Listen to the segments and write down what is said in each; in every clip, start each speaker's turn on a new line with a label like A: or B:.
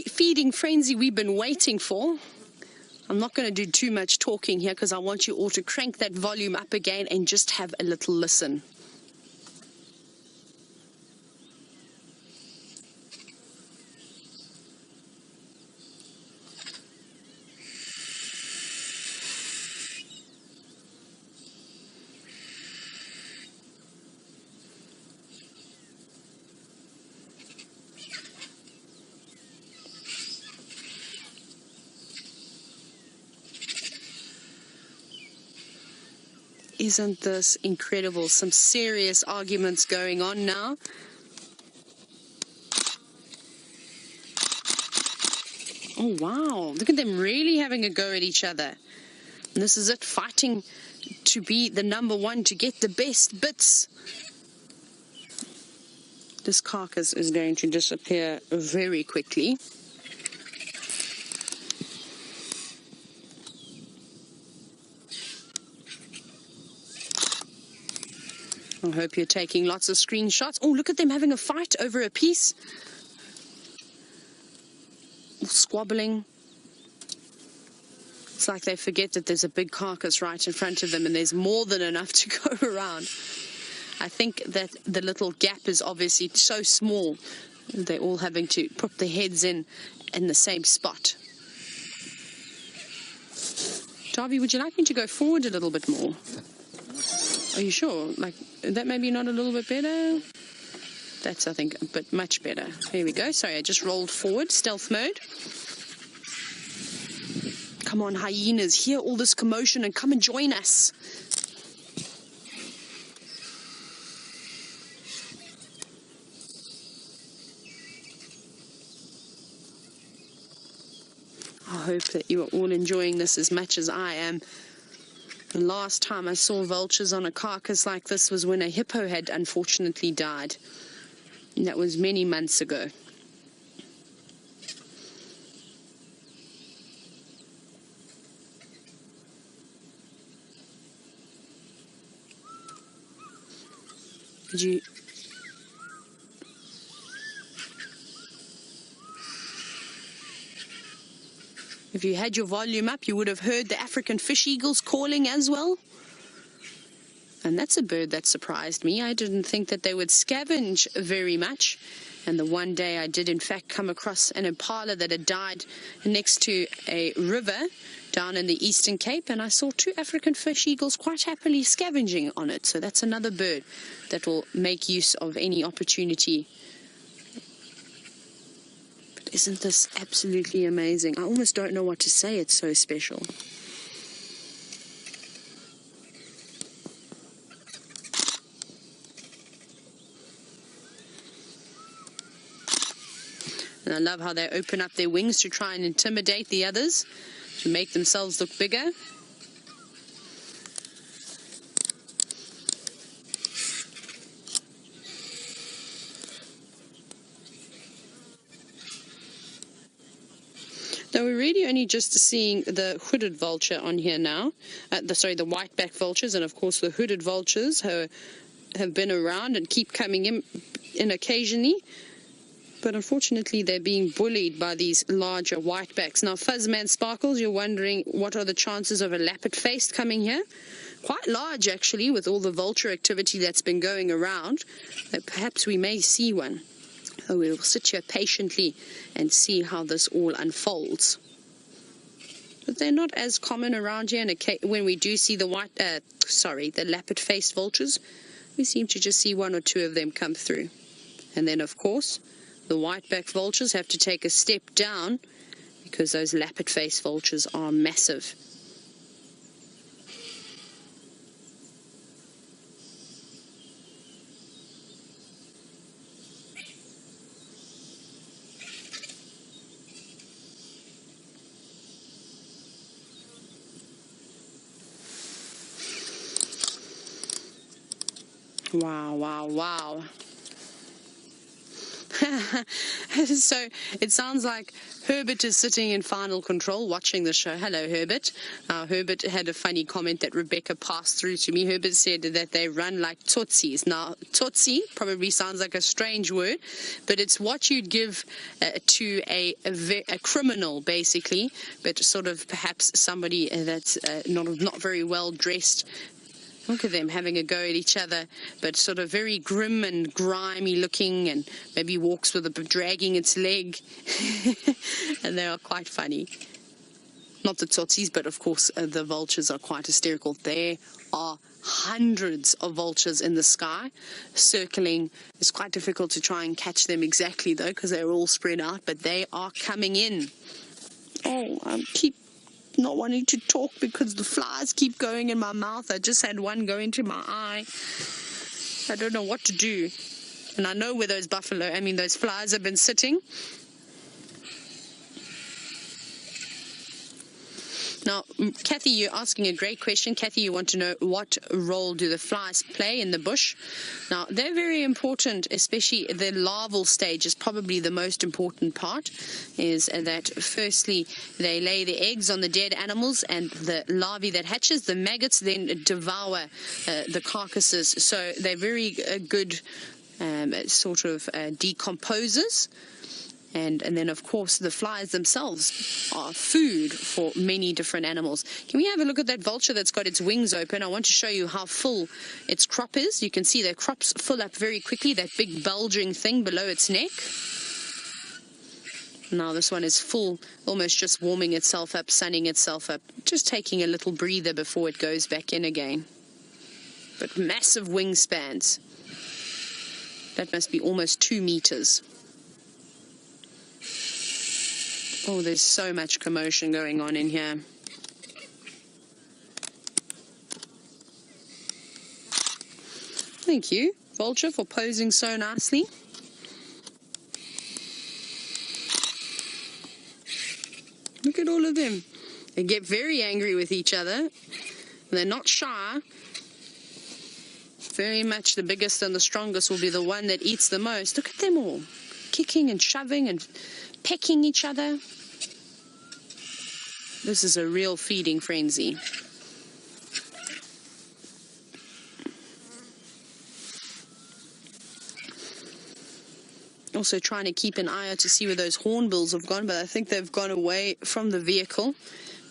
A: feeding frenzy we've been waiting for. I'm not going to do too much talking here because I want you all to crank that volume up again and just have a little listen. Isn't this incredible? Some serious arguments going on now. Oh, wow. Look at them really having a go at each other. And this is it, fighting to be the number one, to get the best bits. This carcass is going to disappear very quickly. I hope you're taking lots of screenshots. Oh, look at them having a fight over a piece. Squabbling. It's like they forget that there's a big carcass right in front of them and there's more than enough to go around. I think that the little gap is obviously so small. They're all having to put their heads in the same spot. Darby, would you like me to go forward a little bit more? Are you sure? Like, that maybe not a little bit better? That's, I think, a bit much better. Here we go. Sorry, I just rolled forward. Stealth mode. Come on, hyenas. Hear all this commotion and come and join us. I hope that you are all enjoying this as much as I am. The last time I saw vultures on a carcass like this was when a hippo had unfortunately died. And that was many months ago. If you had your volume up, you would have heard the African fish eagles calling as well. And that's a bird that surprised me. I didn't think that they would scavenge very much. And the one day I did in fact come across an impala that had died next to a river down in the Eastern Cape, and I saw 2 African fish eagles quite happily scavenging on it. So that's another bird that will make use of any opportunity. But isn't this absolutely amazing? I almost don't know what to say. It's so special. And I love how they open up their wings to try and intimidate the others, to make themselves look bigger. Now we're really only just seeing the hooded vulture on here now. The white-back vultures, and of course the hooded vultures have been around and keep coming in occasionally. But unfortunately, they're being bullied by these larger whitebacks. Now, Fuzzman Sparkles, you're wondering what are the chances of a lappet-faced coming here? Quite large, actually, with all the vulture activity that's been going around. Perhaps we may see one. So we'll sit here patiently and see how this all unfolds. But they're not as common around here. And when we do see the the lappet-faced vultures, we seem to just see 1 or 2 of them come through. And then, of course, the white-backed vultures have to take a step down because those lappet-faced vultures are massive. Wow, wow, wow. So it sounds like Herbert is sitting in final control watching the show. Hello, Herbert. Herbert had a funny comment that Rebecca passed through to me. Herbert said that they run like tootsies. Now, tootsie probably sounds like a strange word, but it's what you'd give to a criminal, basically, but sort of perhaps somebody that's not very well dressed. Look at them having a go at each other, but sort of very grim and grimy looking, and maybe walks with dragging its leg. And they are quite funny. Not the tootsies, but of course the vultures are quite hysterical. There are hundreds of vultures in the sky circling. It's quite difficult to try and catch them exactly though, because they're all spread out, but they are coming in. Oh, I keep not wanting to talk because the flies keep going in my mouth. I just had one go into my eye. I don't know what to do. And I know where those those flies have been sitting. Now, Kathy, you're asking a great question. Kathy, you want to know what role do the flies play in the bush? Now, they're very important, especially the larval stage is probably the most important part, is that firstly, they lay the eggs on the dead animals, and the larvae that hatches, the maggots, then devour the carcasses. So they're very good sort of decomposers. And then, of course, the flies themselves are food for many different animals. Can we have a look at that vulture that's got its wings open? I want to show you how full its crop is. You can see their crops fill up very quickly, that big bulging thing below its neck. Now this one is full, almost just warming itself up, sunning itself up, just taking a little breather before it goes back in again. But massive wingspans. That must be almost 2 meters. Oh, there's so much commotion going on in here. Thank you, Vulture, for posing so nicely. Look at all of them. They get very angry with each other. They're not shy. Very much the biggest and the strongest will be the one that eats the most. Look at them all, kicking and shoving and pecking each other. This is a real feeding frenzy. Also trying to keep an eye out to see where those hornbills have gone, but I think they've gone away from the vehicle.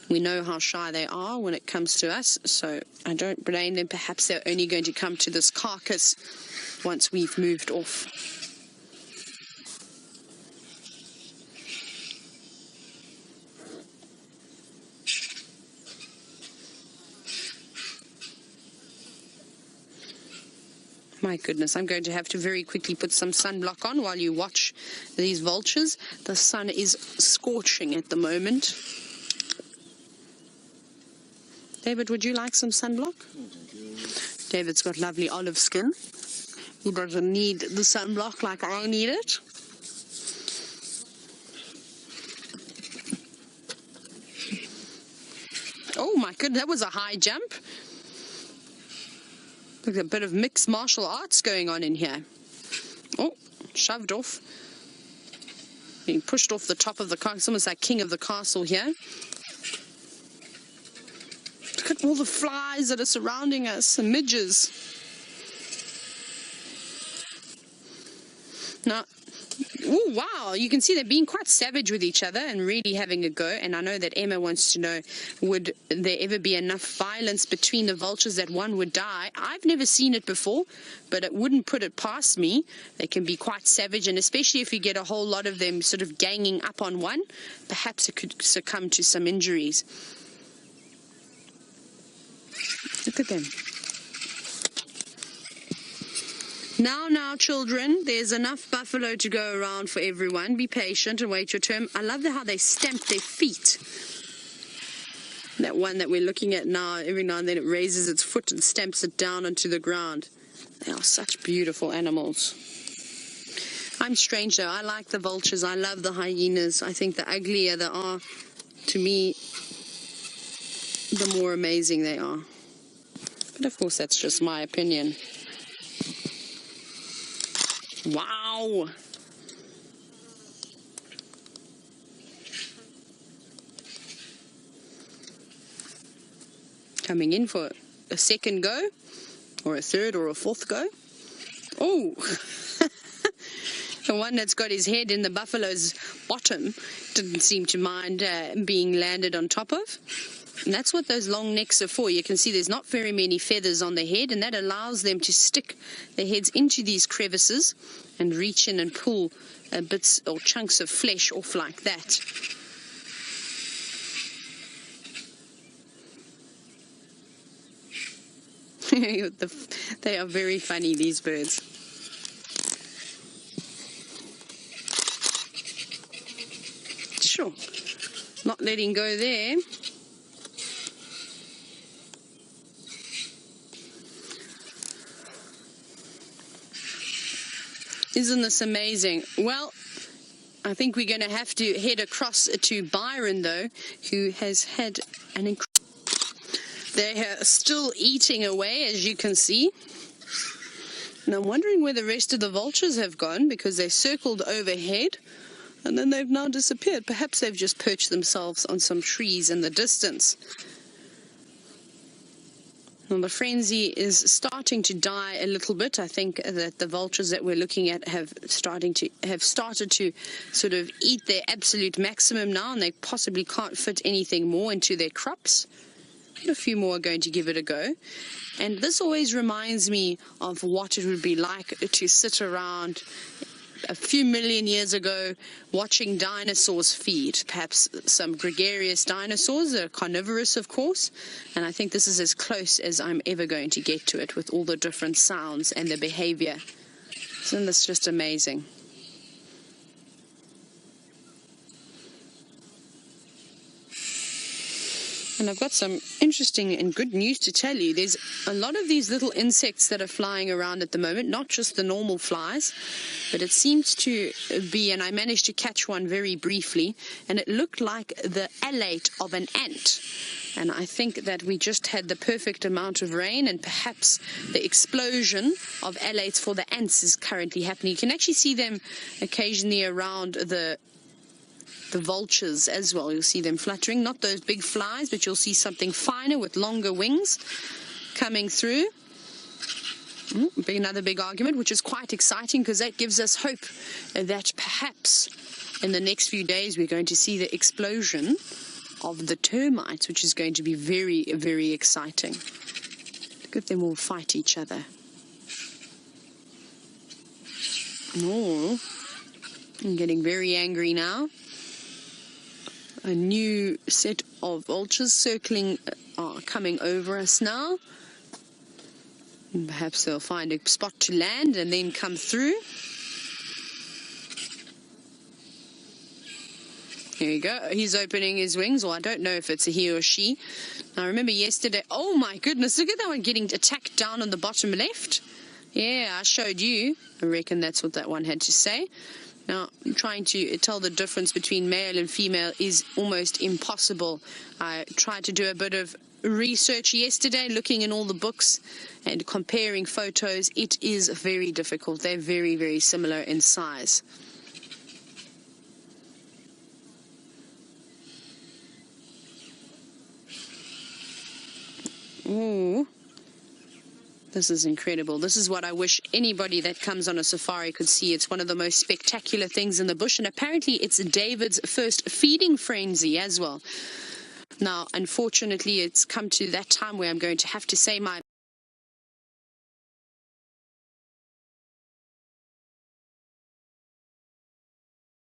A: We know how shy they are when it comes to us, so I don't blame them. Perhaps they're only going to come to this carcass once we've moved off. My goodness, I'm going to have to very quickly put some sunblock on while you watch these vultures. The sun is scorching at the moment. David, would you like some sunblock? David's got lovely olive skin. He doesn't need the sunblock like I need it. Oh my goodness, that was a high jump. Look, a bit of mixed martial arts going on in here. Oh, shoved off. Being pushed off the top of the castle. It's almost like king of the castle here. Look at all the flies that are surrounding us, the midges. Now, oh wow, you can see they're being quite savage with each other and really having a go. And I know that Emma wants to know, would there ever be enough violence between the vultures that one would die? I've never seen it before, but it wouldn't put it past me. They can be quite savage, and especially if you get a whole lot of them sort of ganging up on one, perhaps it could succumb to some injuries. Look at them. Now, children, there's enough buffalo to go around for everyone. Be patient and wait your turn. I love how they stamp their feet. That one that we're looking at now, every now and then it raises its foot and stamps it down onto the ground. They are such beautiful animals. I'm strange, though. I like the vultures. I love the hyenas. I think the uglier they are, to me, the more amazing they are. But, of course, that's just my opinion. Wow! coming in for a second go, or a third or a fourth go. Oh, the one that's got his head in the buffalo's bottom didn't seem to mind being landed on top of. And that's what those long necks are for. You can see there's not very many feathers on the head, and that allows them to stick their heads into these crevices and reach in and pull bits or chunks of flesh off like that. They are very funny, these birds. Sure, not letting go there. Isn't this amazing? Well, I think we're going to have to head across to Byron, though, who has had an incredible... They are still eating away, as you can see. And I'm wondering where the rest of the vultures have gone, because they circled overhead and then they've now disappeared. Perhaps they've just perched themselves on some trees in the distance. Well, the frenzy is starting to die a little bit. I think that the vultures that we're looking at have started to sort of eat their absolute maximum now, and they possibly can't fit anything more into their crops. A few more are going to give it a go. And this always reminds me of what it would be like to sit around a few million years ago watching dinosaurs feed, perhaps some gregarious dinosaurs that are carnivorous, of course. And I think this is as close as I'm ever going to get to it, with all the different sounds and the behavior. Isn't this just amazing? And I've got some interesting and good news to tell you. There's a lot of these little insects that are flying around at the moment, not just the normal flies, but it seems to be, and I managed to catch one very briefly, and it looked like the alate of an ant. And I think that we just had the perfect amount of rain, and perhaps the explosion of alates for the ants is currently happening. You can actually see them occasionally around the vultures as well. You'll see them fluttering, not those big flies, but you'll see something finer with longer wings coming through. Another big argument, which is quite exciting, because that gives us hope that perhaps in the next few days we're going to see the explosion of the termites, which is going to be very, very exciting. Look at them all fight each other. Oh, I'm getting very angry now. A new set of vultures circling are coming over us now. And perhaps they'll find a spot to land and then come through. Here we go. He's opening his wings, or I don't know if it's a he or she. I remember yesterday, oh my goodness, look at that one getting attacked down on the bottom left. Yeah, I showed you. I reckon that's what that one had to say. Now, trying to tell the difference between male and female is almost impossible. I tried to do a bit of research yesterday, looking in all the books and comparing photos. It is very difficult. They're very, very similar in size. Ooh. This is incredible. This is what I wish anybody that comes on a safari could see. It's one of the most spectacular things in the bush, and apparently it's David's first feeding frenzy as well. Now, unfortunately, it's come to that time where I'm going to have to say my